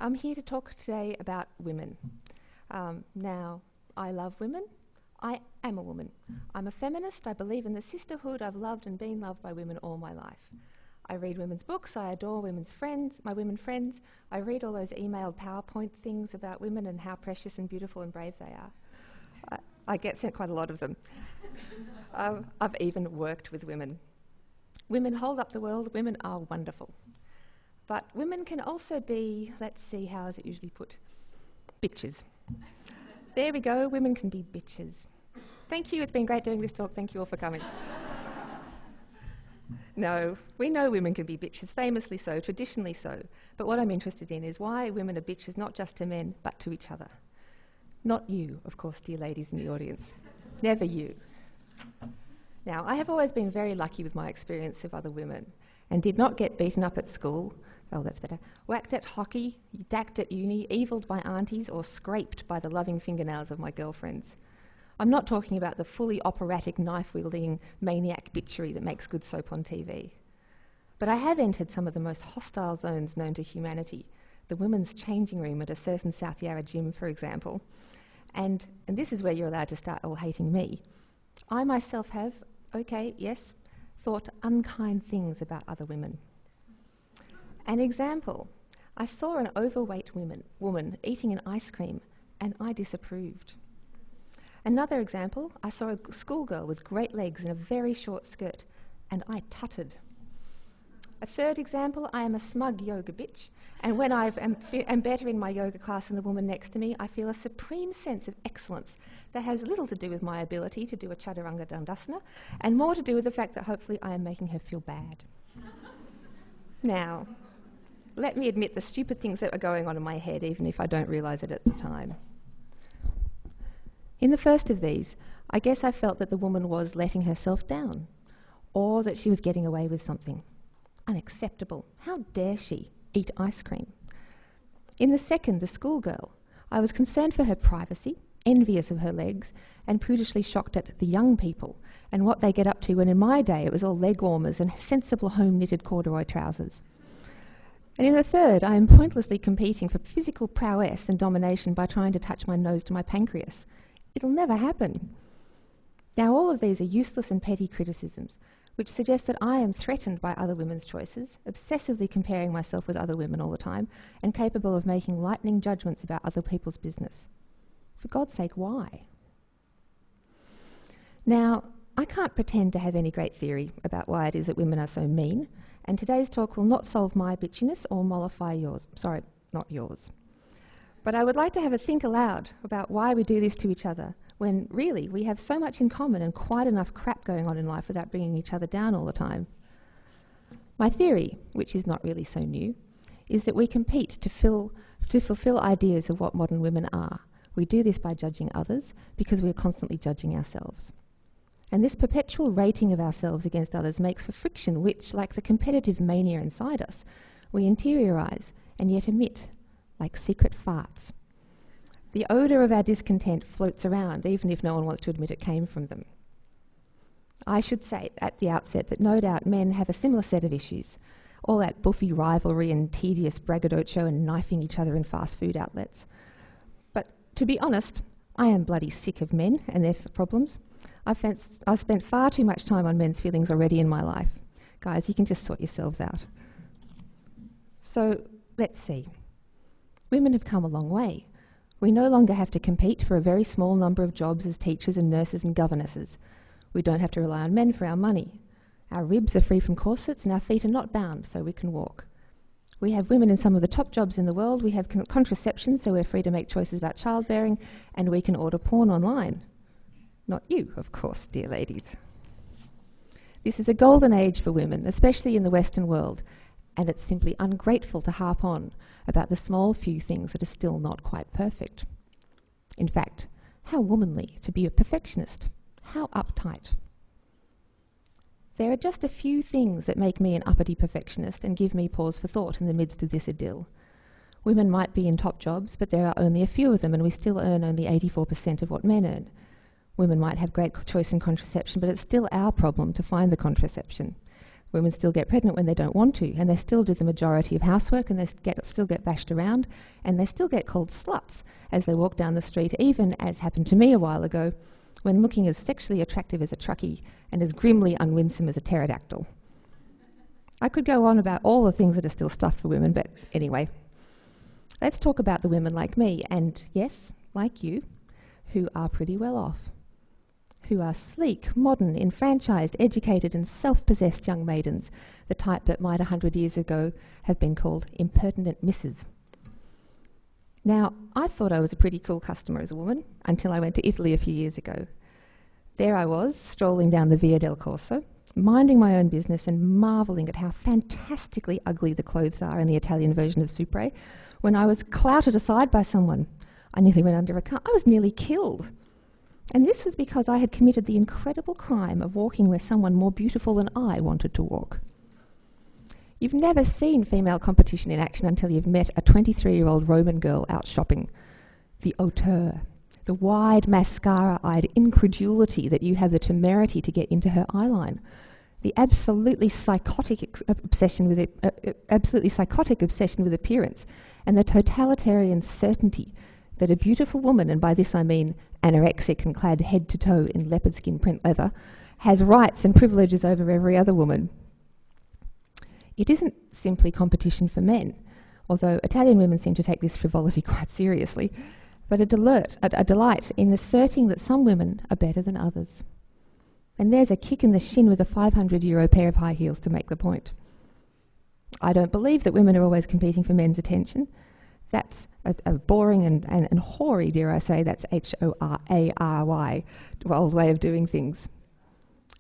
I'm here to talk today about women. Now, I love women. I am a woman. I'm a feminist. I believe in the sisterhood. I've loved and been loved by women all my life. I read women's books. I adore women's friends, my women friends. I read all those emailed PowerPoint things about women and how precious and beautiful and brave they are. I get sent quite a lot of them. I've even worked with women. Women hold up the world. Women are wonderful. But women can also be, let's see, how is it usually put? Bitches. There we go, women can be bitches. Thank you, it's been great doing this talk. Thank you all for coming. No, we know women can be bitches, famously so, traditionally so. But what I'm interested in is why women are bitches, not just to men, but to each other. Not you, of course, dear ladies in the audience. Never you. Now, I have always been very lucky with my experience of other women and did not get beaten up at school, oh, that's better, whacked at hockey, dacked at uni, evilled by aunties, or scraped by the loving fingernails of my girlfriends. I'm not talking about the fully operatic, knife-wielding maniac bitchery that makes good soap on TV. But I have entered some of the most hostile zones known to humanity, the women's changing room at a certain South Yarra gym, for example. And this is where you're allowed to start all hating me. I myself have, okay, yes, thought unkind things about other women. An example, I saw an overweight woman eating an ice cream and I disapproved. Another example, I saw a schoolgirl with great legs and a very short skirt and I tutted. A third example, I am a smug yoga bitch, and when I am better in my yoga class than the woman next to me, I feel a supreme sense of excellence that has little to do with my ability to do a chaturanga dandasana and more to do with the fact that hopefully I am making her feel bad. Now, let me admit the stupid things that are going on in my head, even if I don't realise it at the time. In the first of these, I guess I felt that the woman was letting herself down, or that she was getting away with something. Unacceptable. How dare she eat ice cream? In the second, the schoolgirl, I was concerned for her privacy, envious of her legs, and prudishly shocked at the young people and what they get up to when in my day it was all leg warmers and sensible home-knitted corduroy trousers. And in the third, I am pointlessly competing for physical prowess and domination by trying to touch my nose to my pancreas. It'll never happen. Now, all of these are useless and petty criticisms, which suggest that I am threatened by other women's choices, obsessively comparing myself with other women all the time, and capable of making lightning judgments about other people's business. For God's sake, why? Now, I can't pretend to have any great theory about why it is that women are so mean, and today's talk will not solve my bitchiness or mollify yours. Sorry, not yours. But I would like to have a think aloud about why we do this to each other, when really we have so much in common and quite enough crap going on in life without bringing each other down all the time. My theory, which is not really so new, is that we compete to fulfill ideas of what modern women are. We do this by judging others because we are constantly judging ourselves. And this perpetual rating of ourselves against others makes for friction which, like the competitive mania inside us, we interiorise and yet emit, like secret farts. The odour of our discontent floats around, even if no one wants to admit it came from them. I should say at the outset that no doubt men have a similar set of issues, all that buffy rivalry and tedious braggadocio and knifing each other in fast food outlets. But to be honest, I am bloody sick of men and their problems. I've spent far too much time on men's feelings already in my life. Guys, you can just sort yourselves out. So, let's see. Women have come a long way. We no longer have to compete for a very small number of jobs as teachers and nurses and governesses. We don't have to rely on men for our money. Our ribs are free from corsets and our feet are not bound, so we can walk. We have women in some of the top jobs in the world. We have contraception, so we're free to make choices about childbearing, and we can order porn online. Not you, of course, dear ladies. This is a golden age for women, especially in the Western world, and it's simply ungrateful to harp on about the small few things that are still not quite perfect. In fact, how womanly to be a perfectionist. How uptight. There are just a few things that make me an uppity perfectionist and give me pause for thought in the midst of this idyll. Women might be in top jobs, but there are only a few of them and we still earn only 84% of what men earn. Women might have great choice in contraception, but it's still our problem to find the contraception. Women still get pregnant when they don't want to, and they still do the majority of housework, and they still get bashed around, and they still get called sluts as they walk down the street, even as happened to me a while ago, when looking as sexually attractive as a truckie and as grimly unwinsome as a pterodactyl. I could go on about all the things that are still stuffed for women, but anyway. Let's talk about the women like me, and yes, like you, who are pretty well off, who are sleek, modern, enfranchised, educated and self-possessed young maidens, the type that might 100 years ago have been called impertinent misses. Now, I thought I was a pretty cool customer as a woman until I went to Italy a few years ago. There I was, strolling down the Via del Corso, minding my own business and marvelling at how fantastically ugly the clothes are in the Italian version of Supre, when I was clouted aside by someone. I nearly went under a car. I was nearly killed. And this was because I had committed the incredible crime of walking where someone more beautiful than I wanted to walk. You've never seen female competition in action until you've met a 23-year-old Roman girl out shopping. The hauteur, the wide mascara-eyed incredulity that you have the temerity to get into her eyeline, the absolutely psychotic obsession with appearance, and the totalitarian certainty that a beautiful woman, and by this I mean anorexic and clad head to toe in leopard skin print leather, has rights and privileges over every other woman. It isn't simply competition for men, although Italian women seem to take this frivolity quite seriously, but a delight in asserting that some women are better than others. And there's a kick in the shin with a €500 pair of high heels to make the point. I don't believe that women are always competing for men's attention. That's a boring and hoary, dare I say, that's H-O-R-A-R-Y, old way of doing things.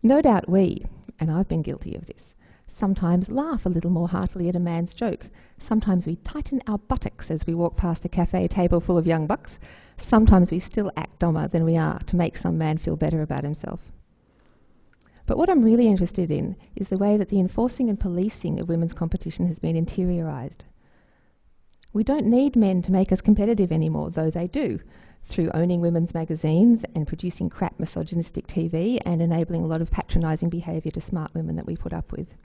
No doubt we, and I've been guilty of this, sometimes laugh a little more heartily at a man's joke. Sometimes we tighten our buttocks as we walk past a cafe table full of young bucks. Sometimes we still act dumber than we are to make some man feel better about himself. But what I'm really interested in is the way that the enforcing and policing of women's competition has been interiorised. We don't need men to make us competitive anymore, though they do, through owning women's magazines and producing crap misogynistic TV and enabling a lot of patronising behaviour to smart women that we put up with.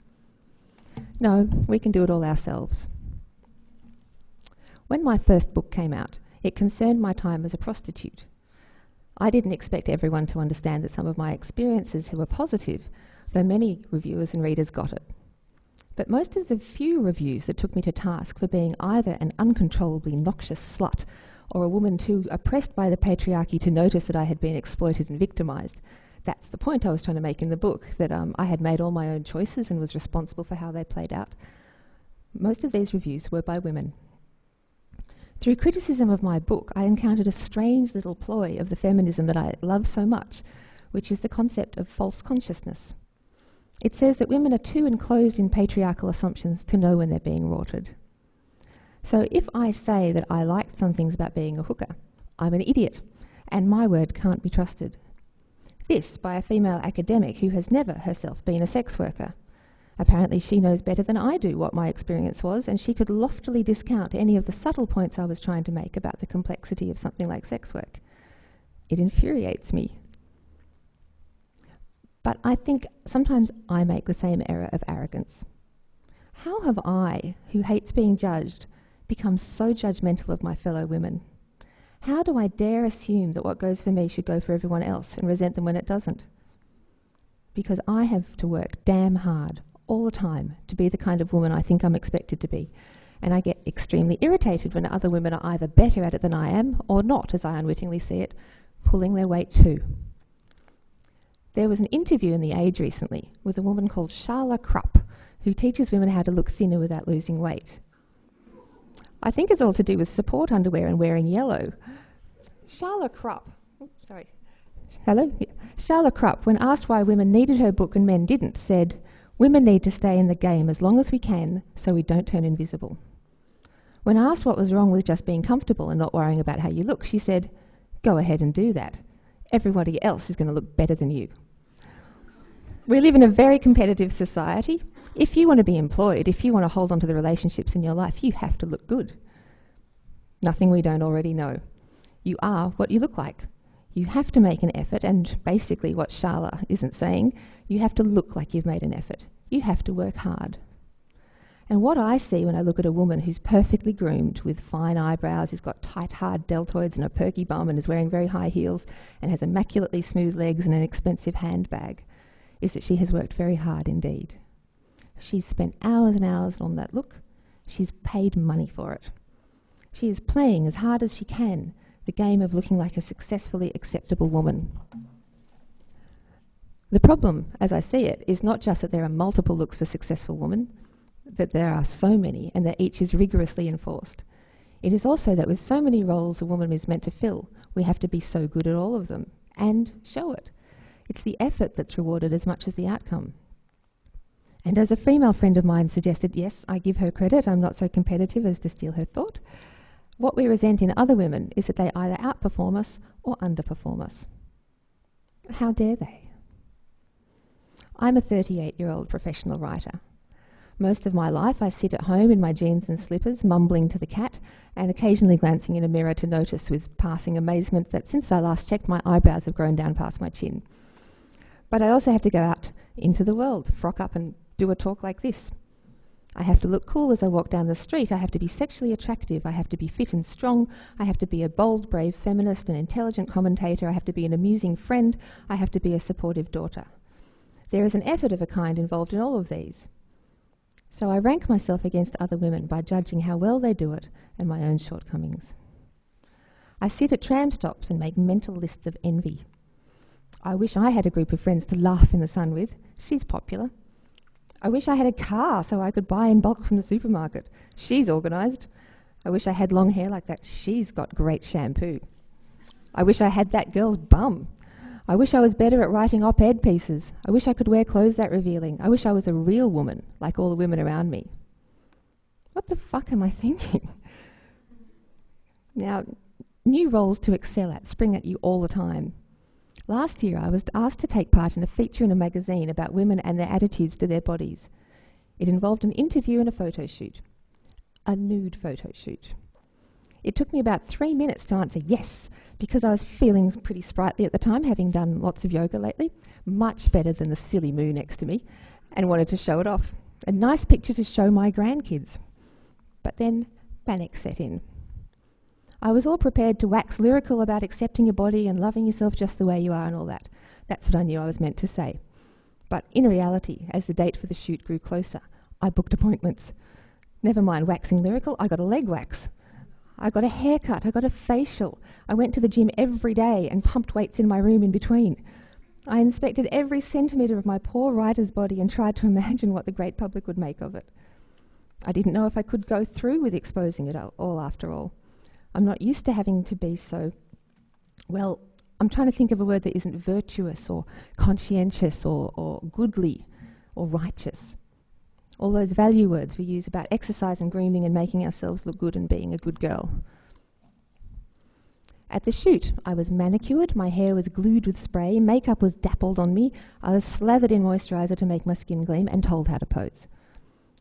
No, we can do it all ourselves. When my first book came out, it concerned my time as a prostitute. I didn't expect everyone to understand that some of my experiences were positive, though many reviewers and readers got it. But most of the few reviews that took me to task for being either an uncontrollably noxious slut or a woman too oppressed by the patriarchy to notice that I had been exploited and victimised, that's the point I was trying to make in the book, that I had made all my own choices and was responsible for how they played out. Most of these reviews were by women. Through criticism of my book, I encountered a strange little ploy of the feminism that I love so much, which is the concept of false consciousness. It says that women are too enclosed in patriarchal assumptions to know when they're being rorted. So if I say that I liked some things about being a hooker, I'm an idiot, and my word can't be trusted. This by a female academic who has never herself been a sex worker. Apparently she knows better than I do what my experience was, and she could loftily discount any of the subtle points I was trying to make about the complexity of something like sex work. It infuriates me. But I think sometimes I make the same error of arrogance. How have I, who hates being judged, become so judgmental of my fellow women? How do I dare assume that what goes for me should go for everyone else and resent them when it doesn't? Because I have to work damn hard all the time to be the kind of woman I think I'm expected to be. And I get extremely irritated when other women are either better at it than I am, or not, as I unwittingly see it, pulling their weight too. There was an interview in The Age recently with a woman called Charlotte Krupp, who teaches women how to look thinner without losing weight. I think it's all to do with support underwear and wearing yellow. Charlotte Krupp, Charlotte Krupp, when asked why women needed her book and men didn't, said, "Women need to stay in the game as long as we can so we don't turn invisible." When asked what was wrong with just being comfortable and not worrying about how you look, she said, "Go ahead and do that. Everybody else is going to look better than you." We live in a very competitive society. If you want to be employed, if you want to hold on to the relationships in your life, you have to look good. Nothing we don't already know. You are what you look like. You have to make an effort, and basically what Charla isn't saying, you have to look like you've made an effort. You have to work hard. And what I see when I look at a woman who's perfectly groomed with fine eyebrows, who's got tight, hard deltoids and a perky bum and is wearing very high heels and has immaculately smooth legs and an expensive handbag, is that she has worked very hard indeed. She's spent hours and hours on that look. She's paid money for it. She is playing as hard as she can the game of looking like a successfully acceptable woman. The problem, as I see it, is not just that there are multiple looks for successful women, that there are so many and that each is rigorously enforced. It is also that with so many roles a woman is meant to fill, we have to be so good at all of them and show it. It's the effort that's rewarded as much as the outcome. And as a female friend of mine suggested, yes, I give her credit, I'm not so competitive as to steal her thought. What we resent in other women is that they either outperform us or underperform us. How dare they? I'm a 38-year-old professional writer. Most of my life I sit at home in my jeans and slippers, mumbling to the cat, and occasionally glancing in a mirror to notice with passing amazement that since I last checked, my eyebrows have grown down past my chin. But I also have to go out into the world, frock up and do a talk like this. I have to look cool as I walk down the street. I have to be sexually attractive. I have to be fit and strong. I have to be a bold, brave feminist, an intelligent commentator. I have to be an amusing friend. I have to be a supportive daughter. There is an effort of a kind involved in all of these. So I rank myself against other women by judging how well they do it and my own shortcomings. I sit at tram stops and make mental lists of envy. I wish I had a group of friends to laugh in the sun with. She's popular. I wish I had a car so I could buy in bulk from the supermarket. She's organised. I wish I had long hair like that. She's got great shampoo. I wish I had that girl's bum. I wish I was better at writing op-ed pieces. I wish I could wear clothes that revealing. I wish I was a real woman, like all the women around me. What the fuck am I thinking? Now, new roles to excel at spring at you all the time. Last year, I was asked to take part in a feature in a magazine about women and their attitudes to their bodies. It involved an interview and a photo shoot. A nude photo shoot. It took me about 3 minutes to answer yes, because I was feeling pretty sprightly at the time, having done lots of yoga lately, much better than the silly moo next to me, and wanted to show it off. A nice picture to show my grandkids. But then panic set in. I was all prepared to wax lyrical about accepting your body and loving yourself just the way you are and all that. That's what I knew I was meant to say. But in reality, as the date for the shoot grew closer, I booked appointments. Never mind waxing lyrical, I got a leg wax. I got a haircut, I got a facial. I went to the gym every day and pumped weights in my room in between. I inspected every centimetre of my poor writer's body and tried to imagine what the great public would make of it. I didn't know if I could go through with exposing it all after all. I'm not used to having to be so, well, I'm trying to think of a word that isn't virtuous or conscientious or goodly or righteous. All those value words we use about exercise and grooming and making ourselves look good and being a good girl. At the shoot, I was manicured, my hair was glued with spray, makeup was dappled on me, I was slathered in moisturiser to make my skin gleam and told how to pose.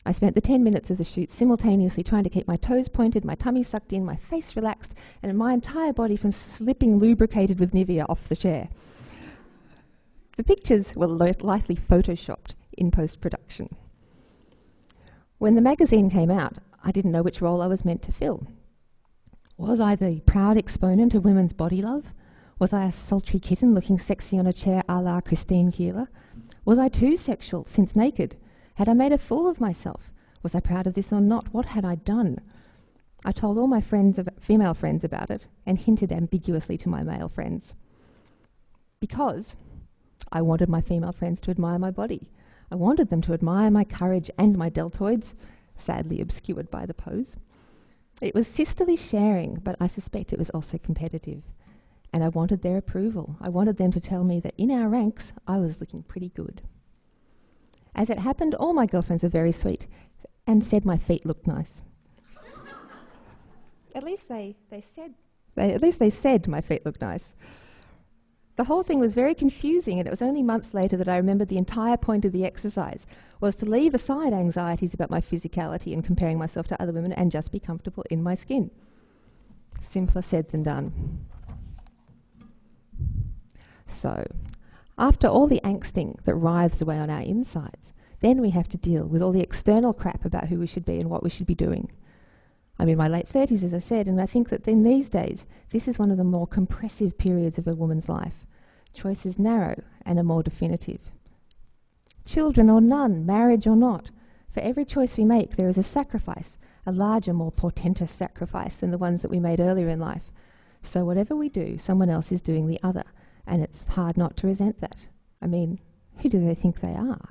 I spent the 10 minutes of the shoot simultaneously trying to keep my toes pointed, my tummy sucked in, my face relaxed, and my entire body from slipping lubricated with Nivea off the chair. The pictures were lightly photoshopped in post-production. When the magazine came out, I didn't know which role I was meant to fill. Was I the proud exponent of women's body love? Was I a sultry kitten looking sexy on a chair a la Christine Keeler? Was I too sexual, since naked? Had I made a fool of myself? Was I proud of this or not? What had I done? I told all my female friends about it and hinted ambiguously to my male friends. Because I wanted my female friends to admire my body. I wanted them to admire my courage and my deltoids, sadly obscured by the pose. It was sisterly sharing, but I suspect it was also competitive. And I wanted their approval. I wanted them to tell me that in our ranks, I was looking pretty good. As it happened, all my girlfriends were very sweet and said my feet looked nice. At least they said my feet looked nice. The whole thing was very confusing, and it was only months later that I remembered the entire point of the exercise was to leave aside anxieties about my physicality and comparing myself to other women and just be comfortable in my skin. Simpler said than done. So, after all the angsting that writhes away on our insides, Then we have to deal with all the external crap about who we should be and what we should be doing. I'm in my late 30s, as I said, and I think that in these days, this is one of the more compressive periods of a woman's life. Choice is narrow and are more definitive. Children or none, marriage or not, for every choice we make, there is a sacrifice, a larger, more portentous sacrifice than the ones that we made earlier in life. So whatever we do, someone else is doing the other, and it's hard not to resent that. I mean, who do they think they are?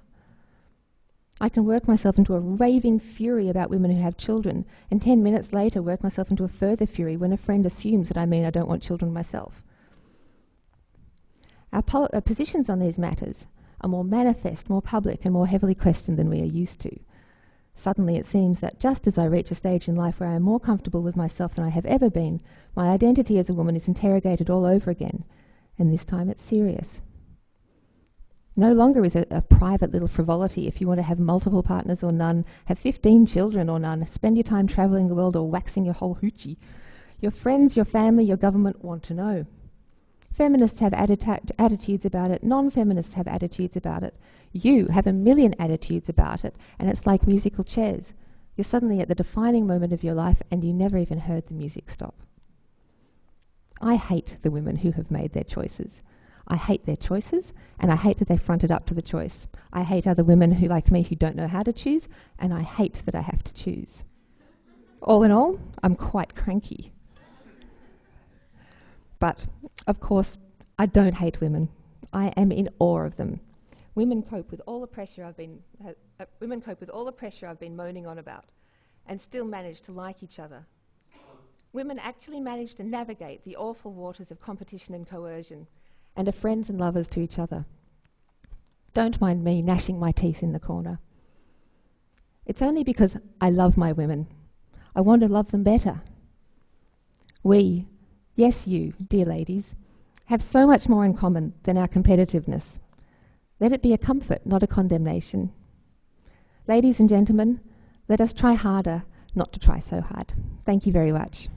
I can work myself into a raving fury about women who have children, and 10 minutes later work myself into a further fury when a friend assumes that I mean I don't want children myself. Our positions on these matters are more manifest, more public, and more heavily questioned than we are used to. Suddenly it seems that just as I reach a stage in life where I am more comfortable with myself than I have ever been, my identity as a woman is interrogated all over again, and this time it's serious. No longer is it a private little frivolity if you want to have multiple partners or none, have 15 children or none, spend your time travelling the world or waxing your whole hoochie. Your friends, your family, your government want to know. Feminists have attitudes about it, non-feminists have attitudes about it. You have a million attitudes about it, and it's like musical chairs. You're suddenly at the defining moment of your life and you never even heard the music stop. I hate the women who have made their choices. I hate their choices, and I hate that they fronted up to the choice. I hate other women who, like me, who don't know how to choose, and I hate that I have to choose. All in all, I'm quite cranky. But, of course, I don't hate women. I am in awe of them. Women cope with all the pressure I've been moaning on about, and still manage to like each other. Women actually manage to navigate the awful waters of competition and coercion, and are friends and lovers to each other. Don't mind me gnashing my teeth in the corner. It's only because I love my women. I want to love them better. We, yes you, dear ladies, have so much more in common than our competitiveness. Let it be a comfort, not a condemnation. Ladies and gentlemen, let us try harder not to try so hard. Thank you very much.